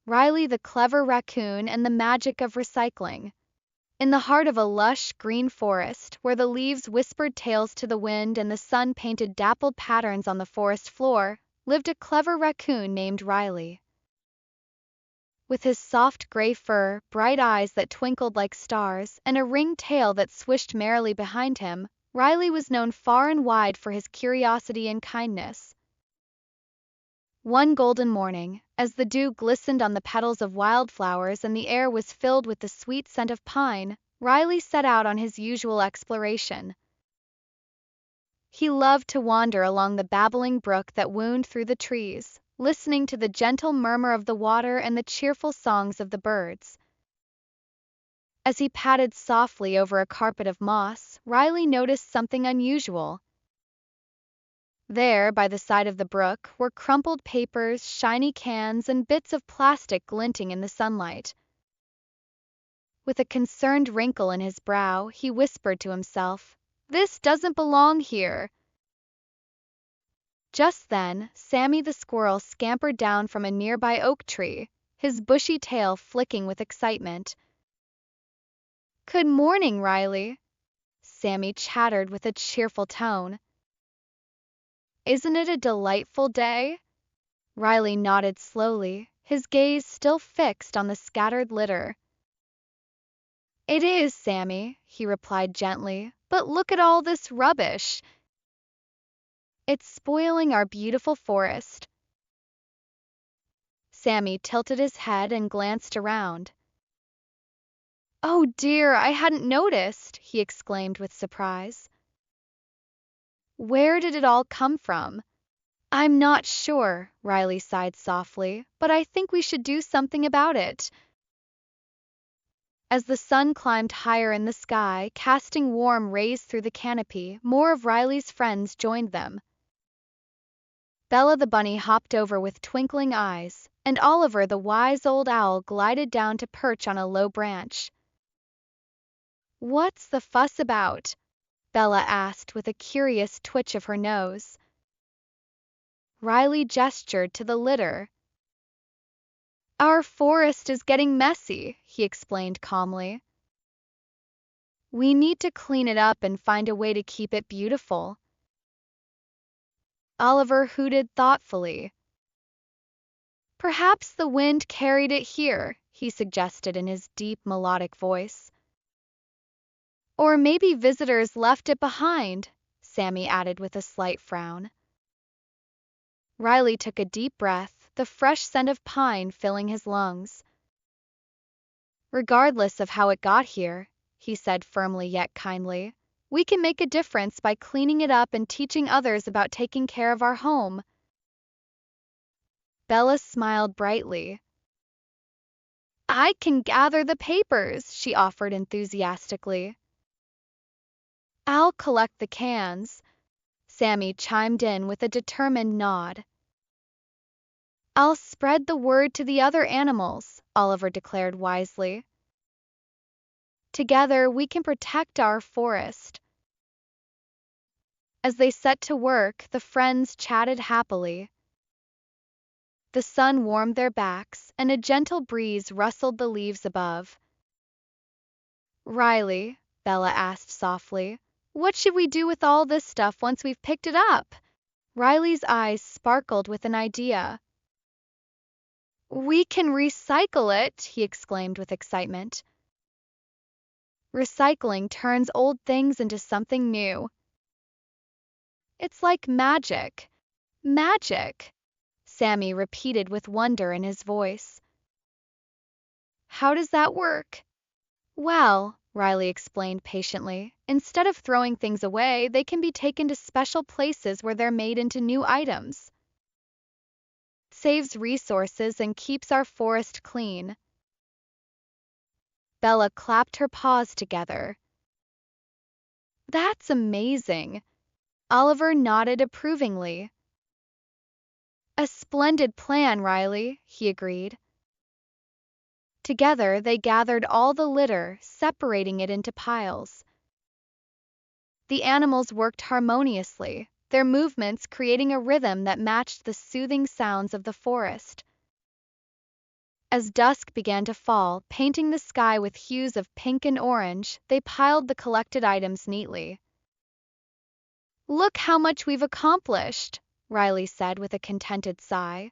Riley the clever raccoon and the magic of recycling. In the heart of a lush, green forest, where the leaves whispered tales to the wind and the sun painted dappled patterns on the forest floor, lived a clever raccoon named Riley. With his soft gray fur, bright eyes that twinkled like stars, and a ringed tail that swished merrily behind him, Riley was known far and wide for his curiosity and kindness. One golden morning, as the dew glistened on the petals of wildflowers and the air was filled with the sweet scent of pine, Riley set out on his usual exploration. He loved to wander along the babbling brook that wound through the trees, listening to the gentle murmur of the water and the cheerful songs of the birds. As he padded softly over a carpet of moss, Riley noticed something unusual. There, by the side of the brook, were crumpled papers, shiny cans, and bits of plastic glinting in the sunlight. With a concerned wrinkle in his brow, he whispered to himself, "This doesn't belong here." Just then, Sammy the Squirrel scampered down from a nearby oak tree, his bushy tail flicking with excitement. "Good morning, Riley," Sammy chattered with a cheerful tone. "Isn't it a delightful day?" Riley nodded slowly, his gaze still fixed on the scattered litter. "It is, Sammy," he replied gently, "but look at all this rubbish. It's spoiling our beautiful forest." Sammy tilted his head and glanced around. "Oh dear, I hadn't noticed," he exclaimed with surprise. "Where did it all come from?" "I'm not sure," Riley sighed softly, "but I think we should do something about it." As the sun climbed higher in the sky, casting warm rays through the canopy, more of Riley's friends joined them. Bella the bunny hopped over with twinkling eyes, and Oliver the wise old owl glided down to perch on a low branch. "What's the fuss about?" Bella asked with a curious twitch of her nose. Riley gestured to the litter. "Our forest is getting messy," he explained calmly. "We need to clean it up and find a way to keep it beautiful." Oliver hooted thoughtfully. "Perhaps the wind carried it here," he suggested in his deep melodic voice. "Or maybe visitors left it behind," Sammy added with a slight frown. Riley took a deep breath, the fresh scent of pine filling his lungs. "Regardless of how it got here," he said firmly yet kindly, "we can make a difference by cleaning it up and teaching others about taking care of our home." Bella smiled brightly. "I can gather the papers," she offered enthusiastically. "I'll collect the cans," Sammy chimed in with a determined nod. "I'll spread the word to the other animals," Oliver declared wisely. "Together we can protect our forest." As they set to work, the friends chatted happily. The sun warmed their backs, and a gentle breeze rustled the leaves above. "Riley," Bella asked softly, "what should we do with all this stuff once we've picked it up?" Riley's eyes sparkled with an idea. "We can recycle it," he exclaimed with excitement. "Recycling turns old things into something new." "It's like magic." "Magic," Sammy repeated with wonder in his voice. "How does that work?" "Well," Riley explained patiently, "instead of throwing things away, they can be taken to special places where they're made into new items. Saves resources and keeps our forest clean." Bella clapped her paws together. "That's amazing." Oliver nodded approvingly. "A splendid plan, Riley," he agreed. Together they gathered all the litter, separating it into piles. The animals worked harmoniously, their movements creating a rhythm that matched the soothing sounds of the forest. As dusk began to fall, painting the sky with hues of pink and orange, they piled the collected items neatly. "Look how much we've accomplished," Riley said with a contented sigh.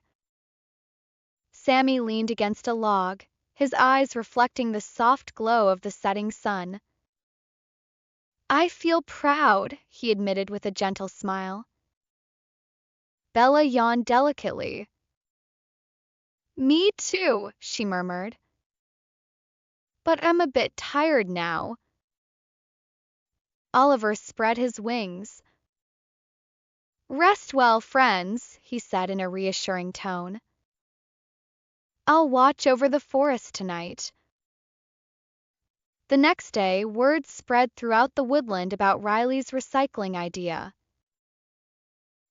Sammy leaned against a log, his eyes reflecting the soft glow of the setting sun. "I feel proud," he admitted with a gentle smile. Bella yawned delicately. "Me too," she murmured. "But I'm a bit tired now." Oliver spread his wings. "Rest well, friends," he said in a reassuring tone. "I'll watch over the forest tonight." The next day, word spread throughout the woodland about Riley's recycling idea.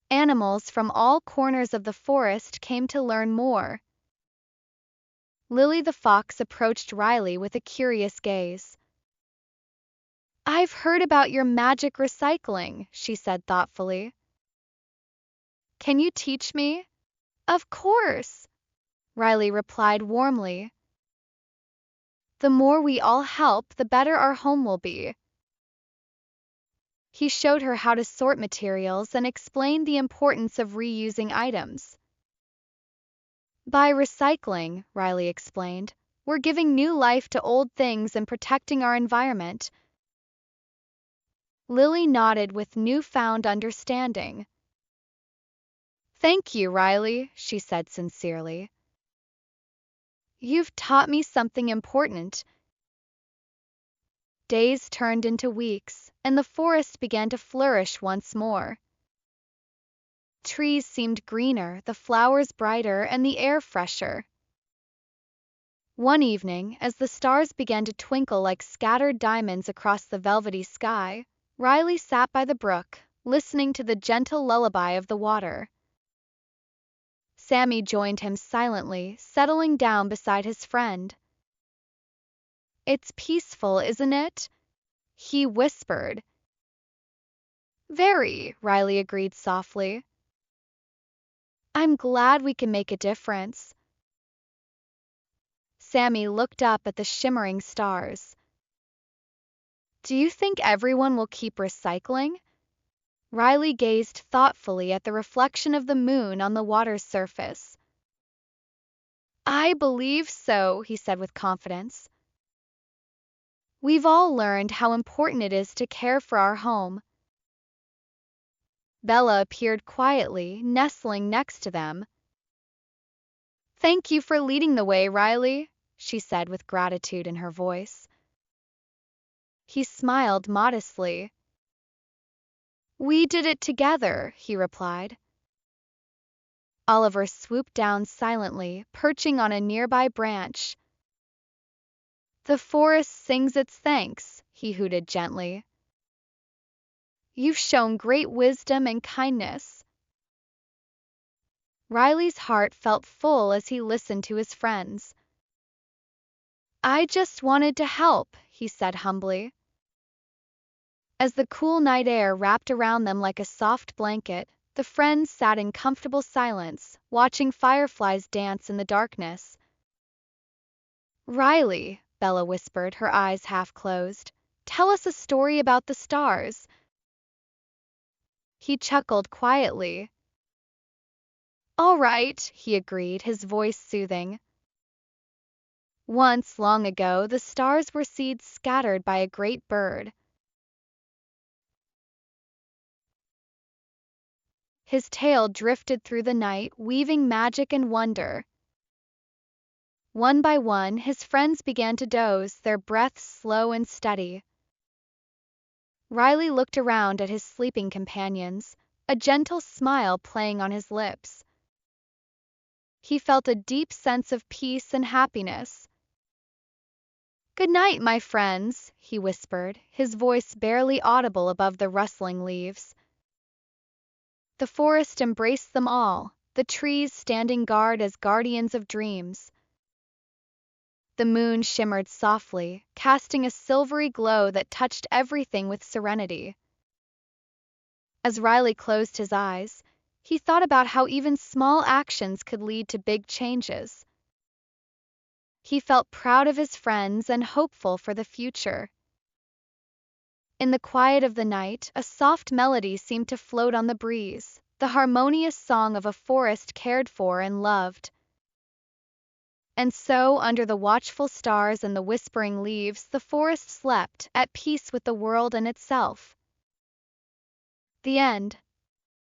Animals from all corners of the forest came to learn more. Lily the fox approached Riley with a curious gaze. "I've heard about your magic recycling," she said thoughtfully. "Can you teach me?" "Of course," Riley replied warmly. "The more we all help, the better our home will be." He showed her how to sort materials and explained the importance of reusing items. "By recycling," Riley explained, "we're giving new life to old things and protecting our environment." Lily nodded with newfound understanding. "Thank you, Riley," she said sincerely. "You've taught me something important." Days turned into weeks, and the forest began to flourish once more. Trees seemed greener, the flowers brighter, and the air fresher. One evening, as the stars began to twinkle like scattered diamonds across the velvety sky, Riley sat by the brook, listening to the gentle lullaby of the water. Sammy joined him silently, settling down beside his friend. "It's peaceful, isn't it?" he whispered. "Very," Riley agreed softly. "I'm glad we can make a difference." Sammy looked up at the shimmering stars. "Do you think everyone will keep recycling?" Riley gazed thoughtfully at the reflection of the moon on the water's surface. "I believe so," he said with confidence. "We've all learned how important it is to care for our home." Bella appeared quietly, nestling next to them. "Thank you for leading the way, Riley," she said with gratitude in her voice. He smiled modestly. "We did it together," he replied. Oliver swooped down silently, perching on a nearby branch. "The forest sings its thanks," he hooted gently. "You've shown great wisdom and kindness." Riley's heart felt full as he listened to his friends. "I just wanted to help," he said humbly. As the cool night air wrapped around them like a soft blanket, the friends sat in comfortable silence, watching fireflies dance in the darkness. "Riley," Bella whispered, her eyes half closed, "tell us a story about the stars." He chuckled quietly. "All right," he agreed, his voice soothing. "Once, long ago, the stars were seeds scattered by a great bird. His tail drifted through the night, weaving magic and wonder. One by one, his friends began to doze, their breaths slow and steady." Riley looked around at his sleeping companions, a gentle smile playing on his lips. He felt a deep sense of peace and happiness. "Good night, my friends," he whispered, his voice barely audible above the rustling leaves. The forest embraced them all, the trees standing guard as guardians of dreams. The moon shimmered softly, casting a silvery glow that touched everything with serenity. As Riley closed his eyes, he thought about how even small actions could lead to big changes. He felt proud of his friends and hopeful for the future. In the quiet of the night, a soft melody seemed to float on the breeze, the harmonious song of a forest cared for and loved. And so, under the watchful stars and the whispering leaves, the forest slept, at peace with the world and itself. The end.